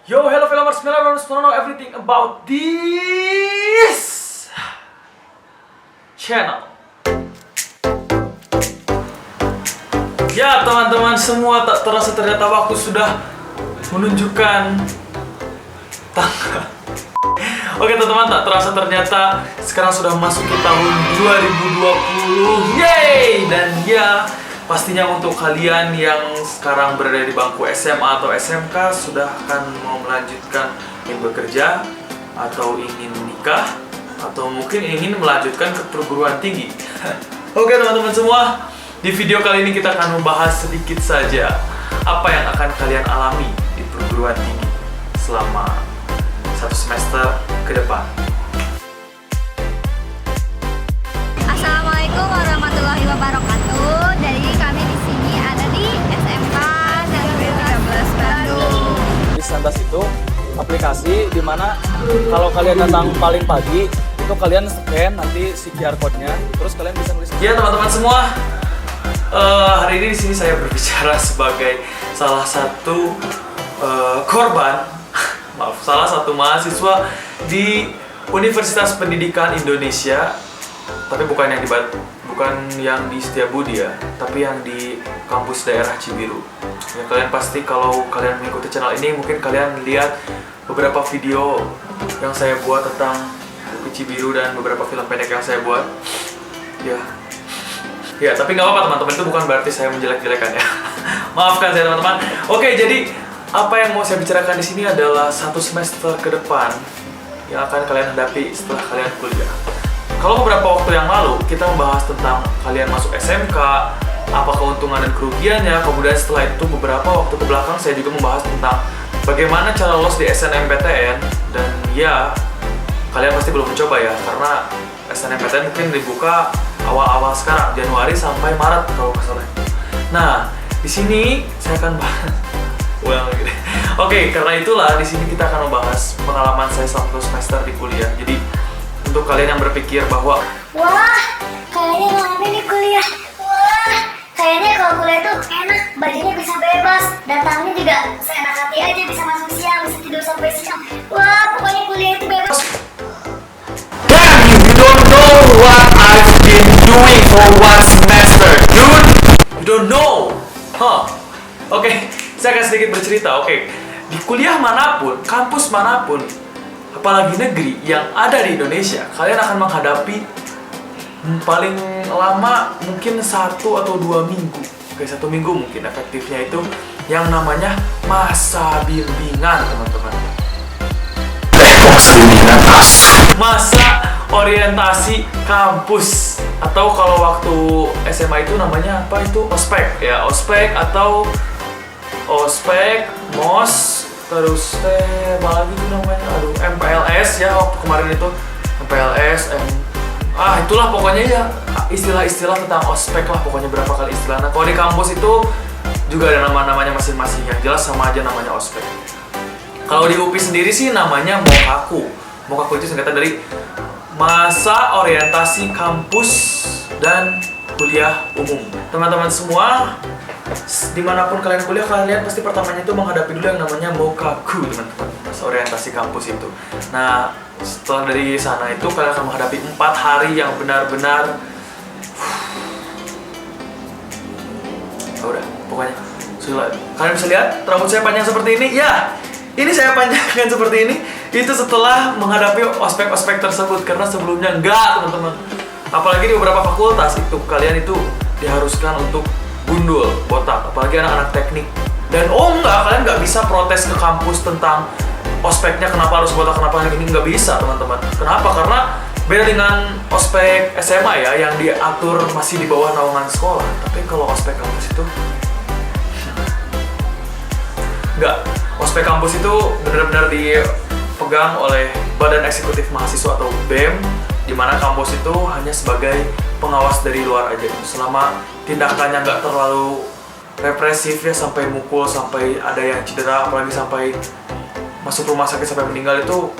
Yo, hello filmers, want to know everything about this channel. Ya teman-teman semua, tak terasa ternyata waktu sudah menunjukkan tanggal. Oke teman-teman, tak terasa ternyata sekarang sudah masuk ke tahun 2020. Yeay! Dan ya, pastinya untuk kalian yang sekarang berada di bangku SMA atau SMK sudah akan mau melanjutkan ingin bekerja atau ingin menikah atau mungkin ingin melanjutkan ke perguruan tinggi. Oke teman-teman semua, di video kali ini kita akan membahas sedikit saja apa yang akan kalian alami di perguruan tinggi selama 1 semester ke depan. Assalamualaikum warahmatullahi wabarakatuh. Jadi kami di sini ada di SMK Negeri 13 Bandung. Santas itu aplikasi di mana kalau kalian datang paling pagi itu kalian scan nanti si QR code-nya, terus kalian bisa nulis. Ya teman-teman semua, hari ini di sini saya berbicara sebagai salah satu korban, maaf, salah satu mahasiswa di Universitas Pendidikan Indonesia, tapi bukan yang di Setiabudi ya, tapi yang di kampus daerah Cibiru. Ya, kalian pasti kalau kalian mengikuti channel ini mungkin kalian lihat beberapa video yang saya buat tentang buku Cibiru dan beberapa film pendek yang saya buat. Ya, tapi nggak apa-apa teman-teman, itu bukan berarti saya menjelek-jelekan ya. Maafkan saya teman-teman. Oke, jadi apa yang mau saya bicarakan di sini adalah 1 semester ke depan yang akan kalian hadapi setelah kalian kuliah. Kalau beberapa waktu yang lalu kita membahas tentang kalian masuk SMK, apa keuntungan dan kerugiannya. Kemudian setelah itu beberapa waktu ke belakang saya juga membahas tentang bagaimana cara lolos di SNMPTN. Dan ya, kalian pasti belum mencoba ya, karena SNMPTN mungkin dibuka awal-awal sekarang, Januari sampai Maret kalau nggak salah. Nah, di sini saya akan bahas Oke, karena itulah di sini kita akan membahas pengalaman saya 1 semester di kuliah. Jadi untuk kalian yang berpikir bahwa Wah, kayaknya rame nih kuliah. Wah, kayaknya kalau kuliah tuh enak, bajunya bisa bebas, datangnya juga seenak hati aja, bisa masuk siang, bisa tidur sampai siang. Wah, pokoknya kuliah itu bebas. damn, you don't know what I've been doing for 1 semester, dude. You don't know, Oke, saya akan sedikit bercerita. Oke, di kuliah manapun, kampus manapun, apalagi negeri yang ada di Indonesia, kalian akan menghadapi paling lama mungkin 1 atau 2 minggu. Oke, 1 minggu mungkin efektifnya itu yang namanya masa bimbingan, teman-teman. Masa orientasi kampus, atau kalau waktu SMA itu namanya apa itu? Ospek ya, ospek atau ospek, mos, terus apa lagi itu namanya? Aduh, MPLS ya, waktu kemarin itu MPLS, itulah pokoknya ya, istilah-istilah tentang ospek lah, pokoknya berapa kali istilah. Nah, kalau di kampus itu juga ada nama-namanya masing-masing, yang jelas sama aja namanya ospek. Kalau di UPI sendiri sih namanya MOKAKU. MOKAKU itu singkatan dari Masa Orientasi Kampus dan Kuliah Umum. Teman-teman semua, dimanapun kalian kuliah, kalian pasti pertamanya itu menghadapi dulu yang namanya MOKAKU, teman-teman, Masa Orientasi Kampus itu. Nah, setelah dari sana itu kalian akan menghadapi 4 hari yang benar-benar udah, pokoknya kalian bisa lihat rambut saya panjang seperti ini. Ya, ini saya panjangkan seperti ini. Itu setelah menghadapi ospek-ospek tersebut, karena sebelumnya enggak, teman-teman. Apalagi di beberapa fakultas itu kalian itu diharuskan untuk gundul, botak, apalagi anak-anak teknik. Dan kalian nggak bisa protes ke kampus tentang ospeknya, kenapa harus botak, kenapa ini nggak bisa, teman-teman. Kenapa? Karena beda dengan ospek SMA ya, yang diatur masih di bawah naungan sekolah. Tapi kalau ospek kampus itu enggak. Ospek kampus itu benar-benar dipegang oleh Badan Eksekutif Mahasiswa atau BEM, di mana kampus itu hanya sebagai pengawas dari luar aja. Selama tindakannya nggak terlalu represif ya, sampai mukul, sampai ada yang cedera, apalagi sampai masuk rumah sakit sampai meninggal, itu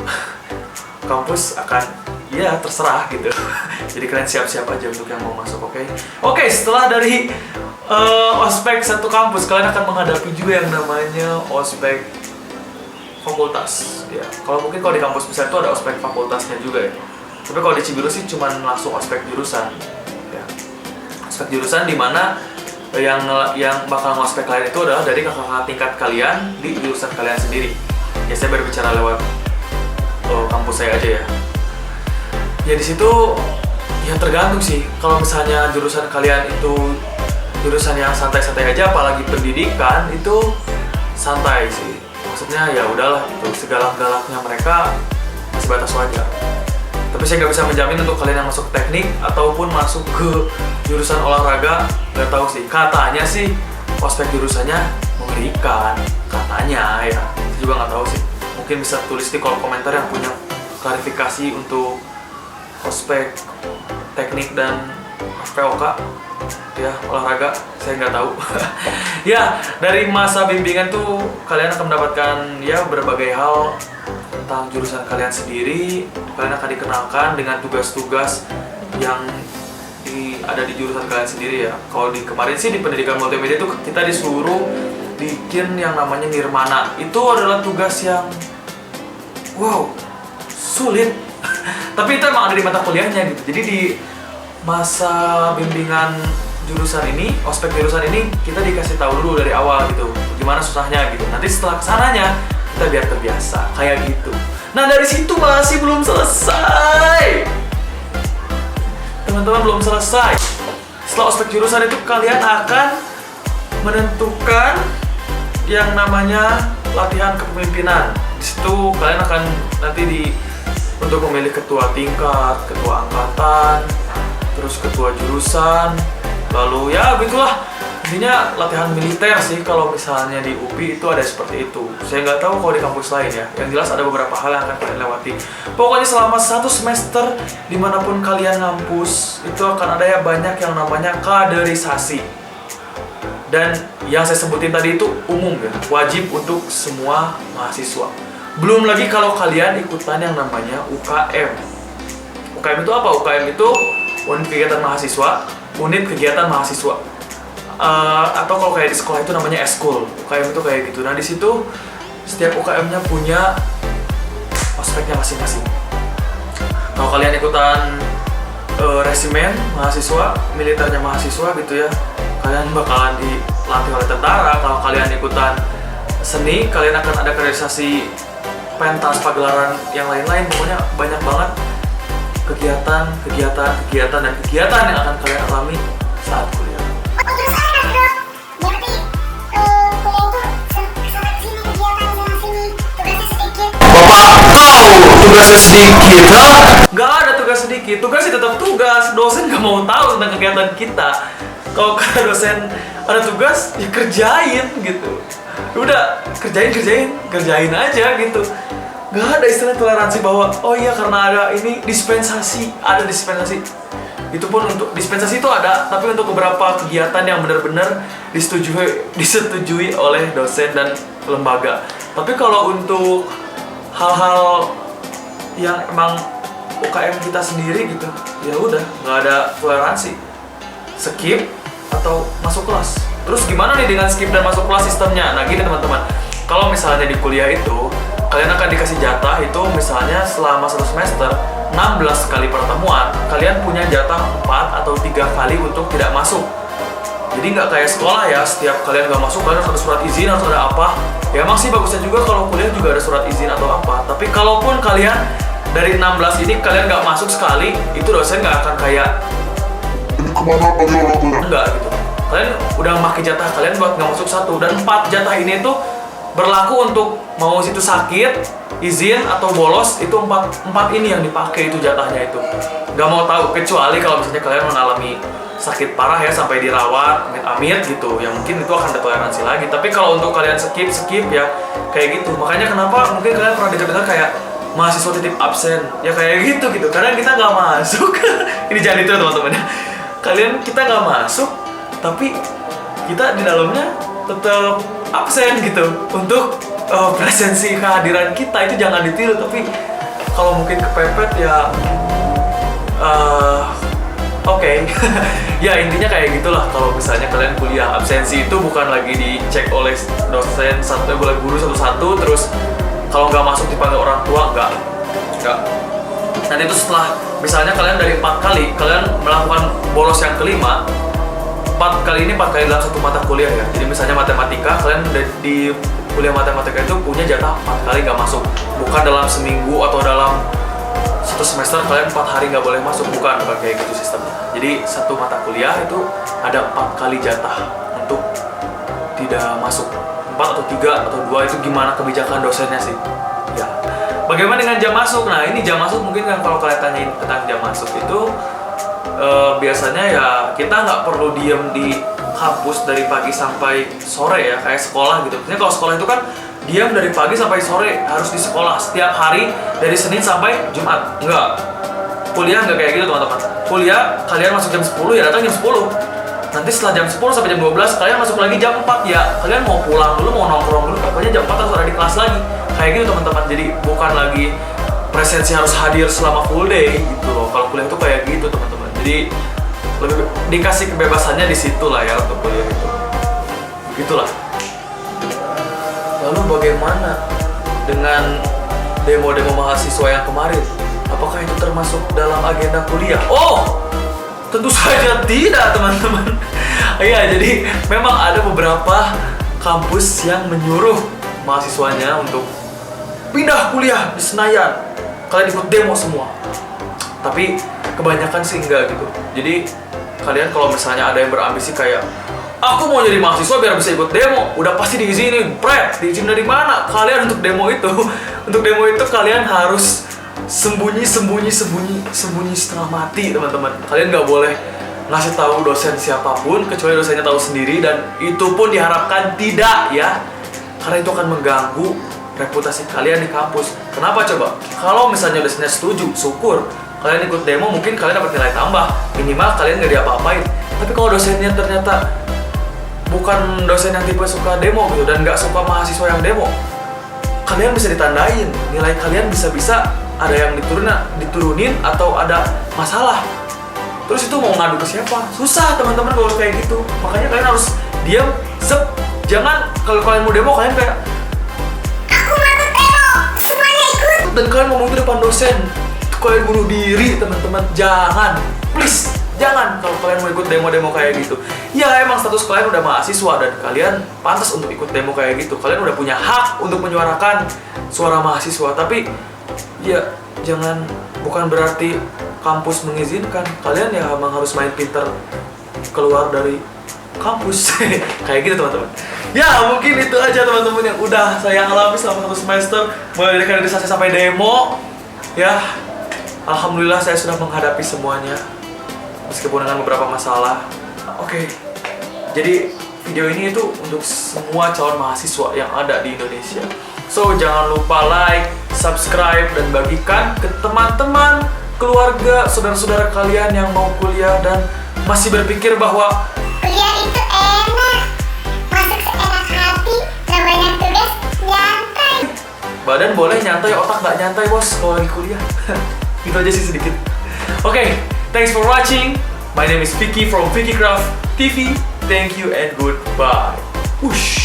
kampus akan ya terserah gitu. Jadi kalian siap-siap aja untuk yang mau masuk, oke? Setelah dari ospek 1 kampus, kalian akan menghadapi juga yang namanya ospek fakultas ya. Kalau mungkin kalau di kampus besar itu ada ospek fakultasnya juga ya. Tapi kalau di Cibiru sih cuma langsung ospek jurusan ya. Ospek jurusan di mana yang bakal ngospek kalian itu adalah dari kakak-kakak tingkat kalian di jurusan kalian sendiri. Ya saya berbicara lewat kampus saya aja ya. Ya di situ ya tergantung sih. Kalau misalnya jurusan kalian itu jurusan yang santai-santai aja, apalagi pendidikan itu santai sih. Maksudnya ya udahlah gitu, segalak-galaknya mereka masih batas wajar. Tapi saya nggak bisa menjamin untuk kalian yang masuk teknik ataupun masuk ke jurusan olahraga, nggak tahu sih. Katanya sih ospek jurusannya mengerikan, katanya ya. Saya juga nggak tahu sih. Mungkin bisa tulis di kolom komentar yang punya klarifikasi untuk ospek teknik dan POK ya olahraga, saya nggak tahu. Ya dari masa bimbingan tuh kalian akan mendapatkan ya berbagai hal tentang jurusan kalian sendiri. Kalian akan dikenalkan dengan tugas-tugas yang ada di jurusan kalian sendiri ya. Kalau di kemarin sih di pendidikan multimedia itu kita disuruh bikin yang namanya nirmana. Itu adalah tugas yang wow sulit. Tapi itu emang ada di mata kuliahnya gitu. Jadi di masa bimbingan jurusan ini, ospek jurusan ini kita dikasih tahu dulu dari awal gitu, gimana susahnya gitu. Nanti setelah kesananya kita biar terbiasa kayak gitu. Nah dari situ masih belum selesai, teman-teman, belum selesai. Setelah ospek jurusan itu kalian akan menentukan yang namanya latihan kepemimpinan. Di situ kalian akan nanti untuk memilih ketua tingkat, ketua angkatan, terus ketua jurusan, lalu ya begitulah. Intinya latihan militer sih kalau misalnya di UPI itu ada seperti itu. Saya nggak tahu kalau di kampus lain ya. Yang jelas ada beberapa hal yang akan kalian lewati. Pokoknya selama 1 semester dimanapun kalian ngampus itu akan ada ya banyak yang namanya kaderisasi. Dan yang saya sebutin tadi itu umum ya, wajib untuk semua mahasiswa. Belum lagi kalau kalian ikutan yang namanya UKM. UKM itu apa? UKM itu unit kegiatan mahasiswa, unit kegiatan mahasiswa. Atau kalau kayak di sekolah itu namanya eskul. UKM itu kayak gitu. Nah di situ setiap UKM-nya punya ospeknya masing-masing. Kalau kalian ikutan resimen mahasiswa, militernya mahasiswa gitu ya, kalian bakalan dilatih oleh tentara. Kalau kalian ikutan seni, kalian akan ada kaderisasi pentas, pagelaran yang lain-lain. Pokoknya banyak banget kegiatan yang akan kalian alami saat kuliah. Oh terus enak dong. Berarti kuliah itu kesana sini kegiatan sana sini, tugasnya sedikit. Tugasnya sedikit? Nggak ada tugas sedikit, tugasnya tetap tugas. Dosen nggak mau tahu tentang kegiatan kita. Kalau dosen ada tugas, ya kerjain gitu. Udah kerjain aja gitu. Gak ada istilah toleransi bahwa oh iya karena ada ini dispensasi. Itu pun untuk dispensasi itu ada, tapi untuk beberapa kegiatan yang benar-benar disetujui oleh dosen dan lembaga. Tapi kalau untuk hal-hal yang emang UKM kita sendiri gitu, ya udah nggak ada toleransi. Skip atau masuk kelas. Terus gimana nih dengan skip dan masuk kelas sistemnya? Nah gini teman-teman, kalau misalnya di kuliah itu kalian akan dikasih jatah itu misalnya selama 1 semester 16 kali pertemuan, kalian punya jatah 4 atau 3 kali untuk tidak masuk. Jadi nggak kayak sekolah ya, setiap kalian nggak masuk kalian harus ada surat izin, harus ada apa. Ya emang sih bagusnya juga kalau kuliah juga ada surat izin atau apa. Tapi kalaupun kalian dari 16 ini kalian nggak masuk sekali, itu dosen nggak akan kayak enggak gitu. Kalian udah pakai jatah kalian buat nggak masuk 1 dan 4 jatah ini tuh berlaku untuk mau situ sakit, izin atau bolos, itu 4 ini yang dipakai itu jatahnya itu. Nggak mau tahu, kecuali kalau misalnya kalian mengalami sakit parah ya sampai dirawat, amit-amit gitu, ya mungkin itu akan ada toleransi lagi. Tapi kalau untuk kalian skip ya kayak gitu. Makanya kenapa mungkin kalian pernah dengar kayak mahasiswa titip absen, ya kayak gitu. Karena kita nggak masuk. Ini jangan itu teman-teman. Kita nggak masuk, tapi kita di dalamnya tetap absen gitu untuk presensi kehadiran kita. Itu jangan ditiru, tapi kalau mungkin kepepet ya oke. Ya intinya kayak gitulah. Kalau misalnya kalian kuliah, absensi itu bukan lagi dicek oleh dosen oleh guru satu-satu terus Kalau nggak masuk dipanggil orang tua, nggak. Nanti itu setelah misalnya kalian dari 4 kali kalian melakukan bolos yang kelima, 4 kali dalam satu mata kuliah ya. Jadi misalnya matematika, kalian di kuliah matematika itu punya jatah 4 kali nggak masuk, bukan dalam seminggu atau dalam satu semester kalian 4 hari nggak boleh masuk, bukan kayak gitu sistemnya. Jadi satu mata kuliah itu ada 4 kali jatah untuk tidak masuk, 4 atau 3 atau 2 itu gimana kebijakan dosennya sih ya. Bagaimana dengan jam masuk? Nah ini jam masuk mungkin kan kalau kalian tanyain tentang jam masuk itu biasanya ya kita nggak perlu diem di kampus dari pagi sampai sore ya, kayak sekolah gitu. Biasanya kalau sekolah itu kan diam dari pagi sampai sore, harus di sekolah setiap hari dari Senin sampai Jumat. Enggak, kuliah nggak kayak gitu teman-teman. Kuliah kalian masuk jam 10 ya datang jam 10. Nanti setelah jam 10 sampai jam 12 kalian masuk lagi jam 4 ya. Kalian mau pulang dulu, mau nongkrong dulu, pokoknya jam 4 harus ada di kelas lagi. Kayak gitu teman-teman. Jadi bukan lagi presensi harus hadir selama full day gitu loh. Kalau kuliah itu kayak gitu teman-teman. Jadi lebih dikasih kebebasannya di situ lah ya untuk kuliah itu. Gitulah. Lalu bagaimana dengan demo-demo mahasiswa yang kemarin? Apakah itu termasuk dalam agenda kuliah? Oh, tentu saja tidak teman-teman. Iya, jadi memang ada beberapa kampus yang menyuruh mahasiswanya untuk pindah kuliah di Senayan. Kalian ikut demo semua. Tapi kebanyakan sih enggak gitu. Jadi kalian kalau misalnya ada yang berambisi kayak aku mau jadi mahasiswa biar bisa ikut demo, udah pasti diizinin. Diizin dari mana? Kalian untuk demo itu, kalian harus sembunyi setengah mati teman-teman. Kalian nggak boleh ngasih tahu dosen siapapun kecuali dosennya tahu sendiri, dan itu pun diharapkan tidak ya, karena itu akan mengganggu reputasi kalian di kampus. Kenapa coba? Kalau misalnya dosennya setuju, syukur. Kalian ikut demo mungkin kalian dapat nilai tambah, minimal kalian nggak diapa-apain. Tapi kalau dosennya ternyata bukan dosen yang tipe suka demo gitu dan nggak suka mahasiswa yang demo, kalian bisa ditandain, nilai kalian bisa-bisa ada yang diturunin atau ada masalah. Terus itu mau ngadu ke siapa? Susah teman-teman kalau kayak gitu. Makanya kalian harus diam, jangan kalau kalian mau demo kalian kayak Aku mau ikut demo, semuanya ikut. dan kalian ngomong di depan dosen, kalian bunuh diri teman-teman. Jangan, please. Jangan kalau kalian mau ikut demo-demo kayak gitu. Ya emang status kalian udah mahasiswa dan kalian pantas untuk ikut demo kayak gitu. Kalian udah punya hak untuk menyuarakan suara mahasiswa. Tapi ya jangan, bukan berarti kampus mengizinkan. Kalian ya emang harus main pinter keluar dari kampus. Kayak gitu teman-teman. Ya mungkin itu aja teman-teman yang udah saya alami selama 1 semester, mulai dari kaderisasi sampai demo. Ya alhamdulillah saya sudah menghadapi semuanya, meskipun dengan beberapa masalah. Oke, jadi video ini itu untuk semua calon mahasiswa yang ada di Indonesia. So, jangan lupa like, subscribe, dan bagikan ke teman-teman, keluarga, saudara-saudara kalian yang mau kuliah dan masih berpikir bahwa Kuliah itu enak, masuk seenak hati, gak banyak tugas, nyantai. badan boleh nyantai, otak nggak nyantai bos kalau lagi kuliah. Gitu aja sih sedikit. Oke, thanks for watching. My name is Vicky from Vicky Craft TV. Thank you and goodbye. Whoosh.